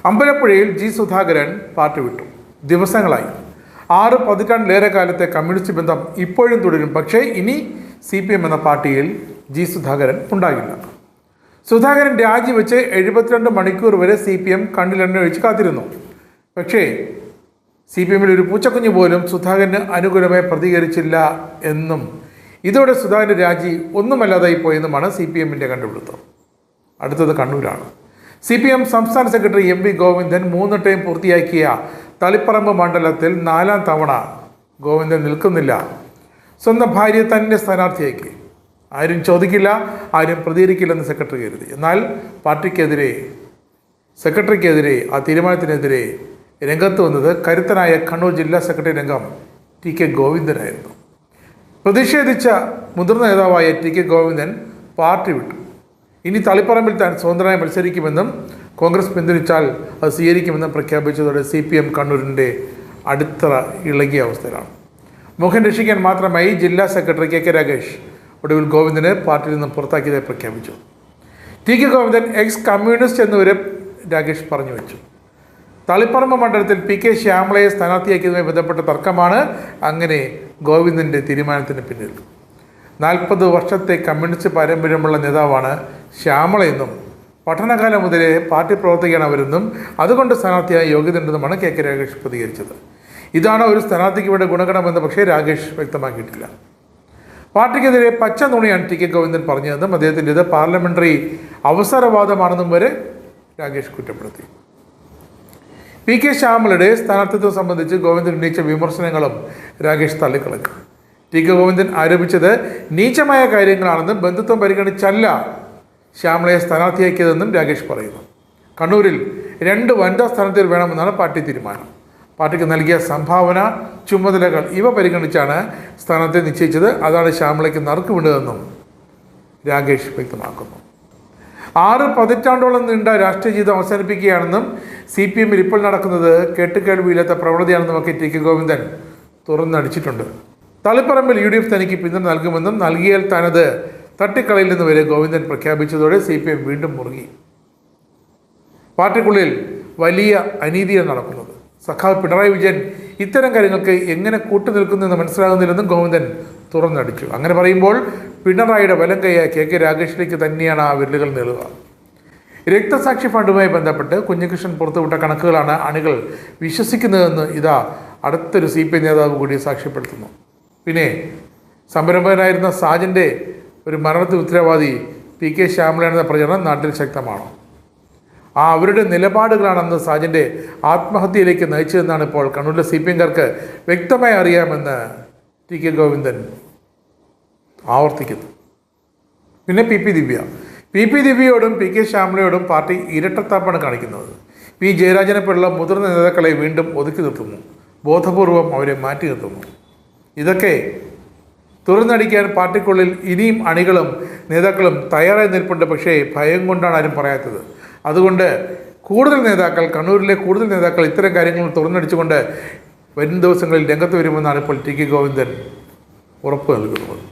അമ്പലപ്പുഴയിൽ G Sudhakaran party വിട്ടു. ദിവസങ്ങളായി 6 പതിറ്റാണ്ടിലേറെ കാലത്തെ കമ്മ്യൂണിസ്റ്റ് ബന്ധം ഇപ്പോഴും തുടരും. പക്ഷേ ഇനി CPM എന്ന പാർട്ടിയിൽ ജി സുധാകരൻ ഉണ്ടാകില്ല. സുധാകരൻ രാജിവെച്ച് 72 മണിക്കൂർ വരെ CPM കണ്ണിലെണ്ണ ഒഴിച്ച് കാത്തിരുന്നു. പക്ഷേ CPMൽ ഒരു പൂച്ചക്കുഞ്ഞ് പോലും സുധാകരന് അനുകൂലമായി പ്രതികരിച്ചില്ല എന്നും ഇതോടെ സുധാകരൻ്റെ രാജി ഒന്നുമല്ലാതായി പോയെന്നുമാണ് CPMൻ്റെ കണ്ടുപിടുത്തം. അടുത്തത് കണ്ണൂരാണ്. CPM സംസ്ഥാന സെക്രട്ടറി MV ഗോവിന്ദൻ 3 ടൈം പൂർത്തിയാക്കിയ തളിപ്പറമ്പ് മണ്ഡലത്തിൽ 4ാം തവണ ഗോവിന്ദൻ നിൽക്കുന്നില്ല. സ്വന്തം ഭാര്യയെ തന്നെ സ്ഥാനാർത്ഥിയാക്കി. ആരും ചോദിക്കില്ല, ആരും പ്രതികരിക്കില്ലെന്ന് സെക്രട്ടറി കരുതി. എന്നാൽ സെക്രട്ടറിക്കെതിരെ ആ തീരുമാനത്തിനെതിരെ രംഗത്ത് വന്നത് കരുത്തനായ കണ്ണൂർ ജില്ലാ സെക്രട്ടറി അംഗം TK ഗോവിന്ദനായിരുന്നു. പ്രതിഷേധിച്ച മുതിർന്ന നേതാവായ TK ഗോവിന്ദൻ പാർട്ടി വിട്ടു. ഇനി തളിപ്പറമ്പിൽ താൻ സ്വതന്ത്രമായി മത്സരിക്കുമെന്നും കോൺഗ്രസ് പിന്തുണച്ചാൽ അത് സ്വീകരിക്കുമെന്നും പ്രഖ്യാപിച്ചതോടെ CPM കണ്ണൂരിൻ്റെ അടിത്തറ ഇളകിയ അവസ്ഥയിലാണ്. മുഖം രക്ഷിക്കാൻ മാത്രമായി ജില്ലാ സെക്രട്ടറി KK രാഗേഷ് ഒടുവിൽ ഗോവിന്ദനെ പാർട്ടിയിൽ നിന്നും പുറത്താക്കിയതായി പ്രഖ്യാപിച്ചു. TK ഗോവിന്ദൻ എക്സ് കമ്മ്യൂണിസ്റ്റ് എന്നുവരെ രാഗേഷ് പറഞ്ഞു വെച്ചു. തളിപ്പറമ്പ് മണ്ഡലത്തിൽ PK ശ്യാമളയെ സ്ഥാനാർത്ഥിയാക്കിയതുമായി ബന്ധപ്പെട്ട തർക്കമാണ് അങ്ങനെ ഗോവിന്ദൻ്റെ തീരുമാനത്തിന് പിന്നിൽ. 40 വർഷത്തെ കമ്മ്യൂണിസ്റ്റ് പാരമ്പര്യമുള്ള നേതാവാണ് ശ്യാമളയെന്നും പഠനകാലം മുതലേ പാർട്ടി പ്രവർത്തകയാണ് അവരെന്നും അതുകൊണ്ട് സ്ഥാനാർത്ഥിയായ യോഗ്യതയുണ്ടെന്നുമാണ് KK രാഗേഷ് പ്രതികരിച്ചത്. ഇതാണ് ഒരു സ്ഥാനാർത്ഥിക്ക് വേണ്ട ഗുണഗണമെന്ന് പക്ഷേ രാഗേഷ് വ്യക്തമാക്കിയിട്ടില്ല. പാർട്ടിക്കെതിരെ പച്ച നുണയാണ് TK ഗോവിന്ദൻ പറഞ്ഞതെന്നും അദ്ദേഹത്തിൻ്റേത് പാർലമെൻ്ററി അവസരവാദമാണെന്നും വരെ രാഗേഷ് കുറ്റപ്പെടുത്തി. PK ശ്യാമളയുടെ സ്ഥാനാർത്ഥിത്വം സംബന്ധിച്ച് ഗോവിന്ദൻ ഉന്നയിച്ച വിമർശനങ്ങളും രാഗേഷ് തള്ളിക്കളഞ്ഞു. TK ഗോവിന്ദൻ ആരോപിച്ചത് നീചമായ കാര്യങ്ങളാണെന്നും ബന്ധുത്വം പരിഗണിച്ചല്ല ശ്യാമളയെ സ്ഥാനാർത്ഥിയാക്കിയതെന്നും രാഗേഷ് പറയുന്നു. കണ്ണൂരിൽ 2 വനിതാ സ്ഥാനാർത്ഥികൾ വേണമെന്നാണ് പാർട്ടി തീരുമാനം. പാർട്ടിക്ക് നൽകിയ സംഭാവന, ചുമതലകൾ ഇവ പരിഗണിച്ചാണ് സ്ഥാനാർത്ഥിയെ നിശ്ചയിച്ചത്. അതാണ് ശ്യാമളയ്ക്ക് നറുക്ക് വീണതെന്നും രാഗേഷ് വ്യക്തമാക്കുന്നു. 6 പതിറ്റാണ്ടോളം നീണ്ട രാഷ്ട്രീയ ജീവിതം അവസാനിപ്പിക്കുകയാണെന്നും CPMൽ ഇപ്പോൾ നടക്കുന്നത് കേട്ടുകേൾവിയില്ലാത്ത പ്രവണതയാണെന്നും ഒക്കെ TK ഗോവിന്ദൻ തുറന്നടിച്ചിട്ടുണ്ട്. തളിപ്പറമ്പിൽ UDF തനിക്ക് പിന്തുണ നൽകുമെന്നും നൽകിയാൽ താനത് തട്ടിക്കളയില്ലെന്ന് വരെ ഗോവിന്ദൻ പ്രഖ്യാപിച്ചതോടെ CPM വീണ്ടും മുറുകി. പാർട്ടിക്കുള്ളിൽ വലിയ അനീതിയാണ് നടക്കുന്നത്. സഖാവ് പിണറായി വിജയൻ ഇത്തരം കാര്യങ്ങൾക്ക് എങ്ങനെ കൂട്ടുനിൽക്കുന്നെന്ന് മനസ്സിലാകുന്നില്ലെന്നും ഗോവിന്ദൻ തുറന്നടിച്ചു. അങ്ങനെ പറയുമ്പോൾ പിണറായിയുടെ വലം കൈയായ KK രാഗേഷിലേക്ക് തന്നെയാണ് ആ വിരലുകൾ നീളുക. രക്തസാക്ഷി ഫണ്ടുമായി ബന്ധപ്പെട്ട് കുഞ്ഞികൃഷ്ണൻ പുറത്തുവിട്ട കണക്കുകളാണ് അണികൾ വിശ്വസിക്കുന്നതെന്ന് ഇതാ അടുത്തൊരു CPM നേതാവ് കൂടി സാക്ഷ്യപ്പെടുത്തുന്നു. പിന്നെ സംരംഭകനായിരുന്ന സാജൻ്റെ ഒരു മരണത്തിന് ഉത്തരവാദി PK ശ്യാമളയാണെന്ന പ്രചരണം നാട്ടിൽ ശക്തമാണ്. അവരുടെ നിലപാടുകളാണെന്ന് സാജൻ്റെ ആത്മഹത്യയിലേക്ക് നയിച്ചതെന്നാണ് ഇപ്പോൾ കണ്ണൂരിലെ CPMകാർക്ക് വ്യക്തമായി അറിയാമെന്ന് TK ഗോവിന്ദൻ ആവർത്തിക്കുന്നു. പിന്നെ PP ദിവ്യയോടും PK ശ്യാമളയോടും പാർട്ടി ഇരട്ടത്താപ്പാണ് കാണിക്കുന്നത്. P ജയരാജനെ പോലുള്ള മുതിർന്ന നേതാക്കളെ വീണ്ടും ഒതുക്കി നിർത്തുന്നു, ബോധപൂർവം അവരെ മാറ്റി നിർത്തുന്നു. ഇതൊക്കെ തുറന്നടിക്കാൻ പാർട്ടിക്കുള്ളിൽ ഇനിയും അണികളും നേതാക്കളും തയ്യാറായി നിൽപ്പുണ്ട്. പക്ഷേ ഭയം കൊണ്ടാണ് ആരും പറയാത്തത്. അതുകൊണ്ട് കണ്ണൂരിലെ കൂടുതൽ നേതാക്കൾ ഇത്തരം കാര്യങ്ങൾ തുറന്നടിച്ചുകൊണ്ട് വരും ദിവസങ്ങളിൽ രംഗത്ത് വരുമെന്നാണ് ഇപ്പോൾ TK ഗോവിന്ദൻ ഉറപ്പ് നൽകുന്നത്.